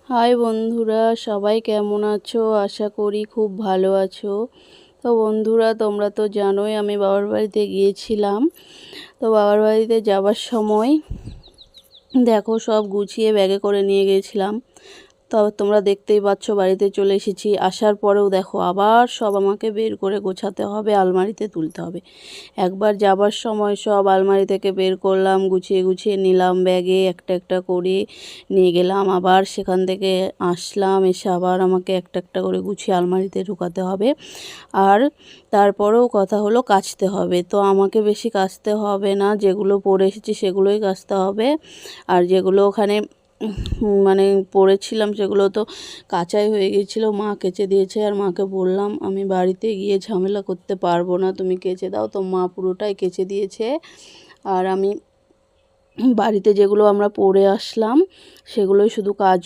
High বন্ধুরা, সবাই কেমন আছো? আশা করি খুব ভালো আছো। তো বন্ধুরা, তোমরা তো জানোই আমি বাবার বাড়িতে গিয়েছিলাম। তো বাবার বাড়িতে যাওয়ার সময় দেখো সব গুছিয়ে ব্যাগে করে নিয়ে গিয়েছিলাম। তো তোমরা দেখতেই পাচ্ছ বাড়িতে চলে এসেছি। আসার পরেও দেখো আবার সব আমাকে বের করে গোছাতে হবে, আলমারিতে তুলতে হবে। একবার যাবার সময় সব আলমারি থেকে বের করলাম, গুছিয়ে গুছিয়ে নিলাম ব্যাগে, একটা একটা করে নিয়ে গেলাম। আবার সেখান থেকে আসলাম, এসে আবার আমাকে একটা একটা করে গুছিয়ে আলমারিতে ঢুকাতে হবে। আর তারপরেও কথা হলো কাচতে হবে। তো আমাকে বেশি কাচতে হবে না, যেগুলো পরে এসেছি সেগুলোই কাচতে হবে। আর যেগুলো ওখানে মানে পড়েছিলাম সেগুলো তো কাচাই হয়ে গিয়েছিলো, মা কেচে দিয়েছে। আর মাকে বললাম আমি বাড়িতে গিয়ে ঝামেলা করতে পারবো না, তুমি কেচে দাও। তো মা পুরোটাই কেচে দিয়েছে। আর আমি বাড়িতে যেগুলো আমরা পরে আসলাম সেগুলোই শুধু কাজ